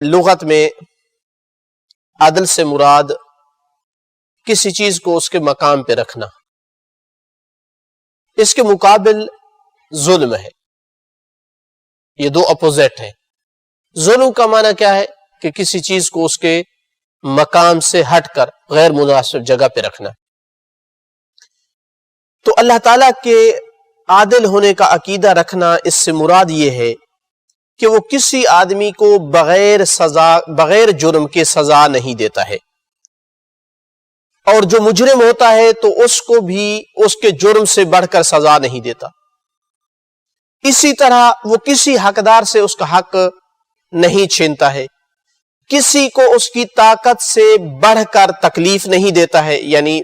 لغت میں عدل سے مراد کسی چیز کو اس کے مقام پہ رکھنا، اس کے مقابل ظلم ہے. یہ دو اپوزٹ ہیں. ظلم کا معنی کیا ہے کہ کسی چیز کو اس کے مقام سے ہٹ کر غیر مناسب جگہ پہ رکھنا. تو اللہ تعالیٰ کے عادل ہونے کا عقیدہ رکھنا، اس سے مراد یہ ہے کہ وہ کسی آدمی کو بغیر جرم کے سزا نہیں دیتا ہے، اور جو مجرم ہوتا ہے تو اس کو بھی اس کے جرم سے بڑھ کر سزا نہیں دیتا. اسی طرح وہ کسی حقدار سے اس کا حق نہیں چھینتا ہے، کسی کو اس کی طاقت سے بڑھ کر تکلیف نہیں دیتا ہے، یعنی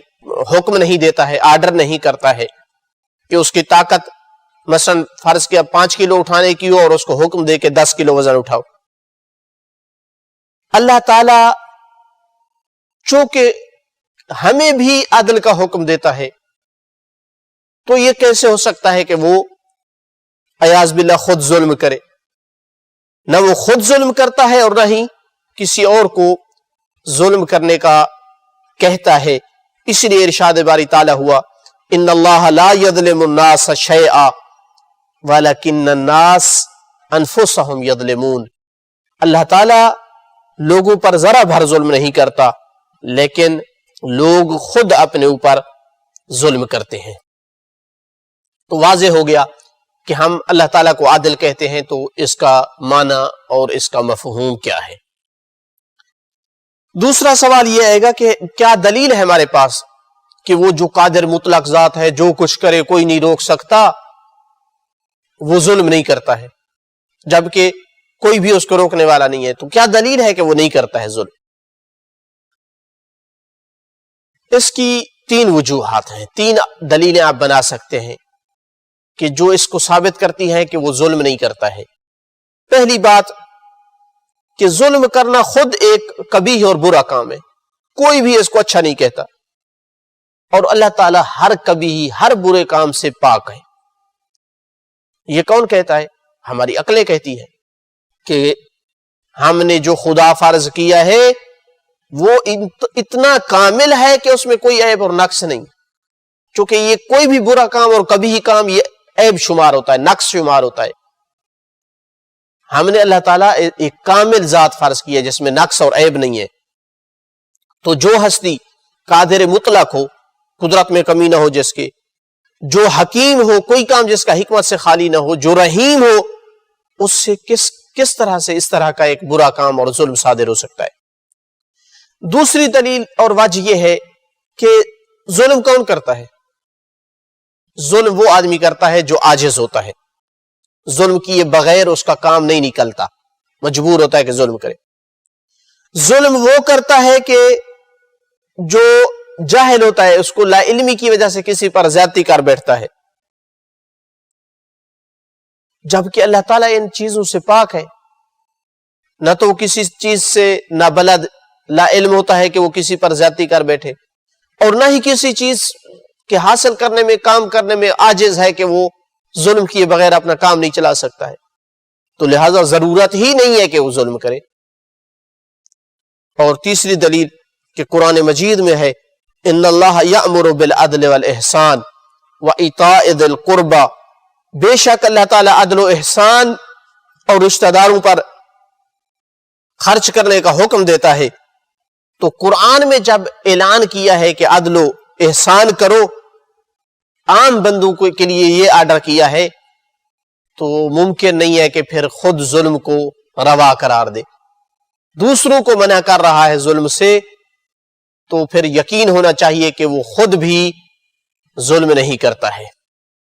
حکم نہیں دیتا ہے، آرڈر نہیں کرتا ہے کہ اس کی طاقت مثلا فرض کیا 5 کلو اٹھانے کی ہو اور اس کو حکم دے کے 10 کلو وزن اٹھاؤ. اللہ تعالی چونکہ ہمیں بھی عدل کا حکم دیتا ہے، تو یہ کیسے ہو سکتا ہے کہ وہ عیاذ باللہ خود ظلم کرے؟ نہ وہ خود ظلم کرتا ہے اور نہ ہی کسی اور کو ظلم کرنے کا کہتا ہے. اس لیے ارشاد باری تعالی ہوا ان اللہ لا یظلم الناس شیئا ولکن الناس انفسهم یظلمون. اللہ تعالی لوگوں پر ذرا بھر ظلم نہیں کرتا، لیکن لوگ خود اپنے اوپر ظلم کرتے ہیں. تو واضح ہو گیا کہ ہم اللہ تعالیٰ کو عادل کہتے ہیں، تو اس کا معنی اور اس کا مفہوم کیا ہے. دوسرا سوال یہ آئے گا کہ کیا دلیل ہے ہمارے پاس کہ وہ جو قادر مطلق ذات ہے، جو کچھ کرے کوئی نہیں روک سکتا، وہ ظلم نہیں کرتا ہے، جبکہ کوئی بھی اس کو روکنے والا نہیں ہے. تو کیا دلیل ہے کہ وہ نہیں کرتا ہے ظلم؟ اس کی 3 وجوہات ہیں، 3 دلیلیں آپ بنا سکتے ہیں کہ جو اس کو ثابت کرتی ہیں کہ وہ ظلم نہیں کرتا ہے. پہلی بات کہ ظلم کرنا خود ایک قبیح اور برا کام ہے، کوئی بھی اس کو اچھا نہیں کہتا، اور اللہ تعالیٰ ہر قبیح ہر برے کام سے پاک ہے. یہ کون کہتا ہے؟ ہماری عقلیں کہتی ہیں کہ ہم نے جو خدا فرض کیا ہے وہ اتنا کامل ہے کہ اس میں کوئی عیب اور نقص نہیں. چونکہ یہ کوئی بھی برا کام اور قبیح کام یہ عیب شمار ہوتا ہے، نقص شمار ہوتا ہے. ہم نے اللہ تعالیٰ ایک کامل ذات فرض کی ہے جس میں نقص اور عیب نہیں ہے. تو جو ہستی قادر مطلق ہو، قدرت میں کمی نہ ہو جس کے، جو حکیم ہو، کوئی کام جس کا حکمت سے خالی نہ ہو، جو رحیم ہو، اس سے کس طرح سے اس طرح کا ایک برا کام اور ظلم صادر ہو سکتا ہے. دوسری دلیل اور وجہ یہ ہے کہ ظلم کون کرتا ہے؟ ظلم وہ آدمی کرتا ہے جو عاجز ہوتا ہے، ظلم کیے بغیر اس کا کام نہیں نکلتا، مجبور ہوتا ہے کہ ظلم کرے. ظلم وہ کرتا ہے کہ جو جاہل ہوتا ہے، اس کو لا علمی کی وجہ سے کسی پر زیادتی کر بیٹھتا ہے، جبکہ اللہ تعالیٰ ان چیزوں سے پاک ہے. نہ تو وہ کسی چیز سے نہ بلد لا علم ہوتا ہے کہ وہ کسی پر زیادتی کر بیٹھے، اور نہ ہی کسی چیز کے حاصل کرنے میں، کام کرنے میں عاجز ہے کہ وہ ظلم کیے بغیر اپنا کام نہیں چلا سکتا ہے. تو لہذا ضرورت ہی نہیں ہے کہ وہ ظلم کرے. اور تیسری دلیل کہ قرآن مجید میں ہے ان اللہ یأمر بالعدل والاحسان وایتاء ذی القربى، بے شک اللہ تعالیٰ عدل و احسان اور رشتہ داروں پر خرچ کرنے کا حکم دیتا ہے. تو قرآن میں جب اعلان کیا ہے کہ عدل و احسان کرو، عام بندوں کے لیے یہ آرڈر کیا ہے، تو ممکن نہیں ہے کہ پھر خود ظلم کو روا قرار دے. دوسروں کو منع کر رہا ہے ظلم سے، تو پھر یقین ہونا چاہیے کہ وہ خود بھی ظلم نہیں کرتا ہے.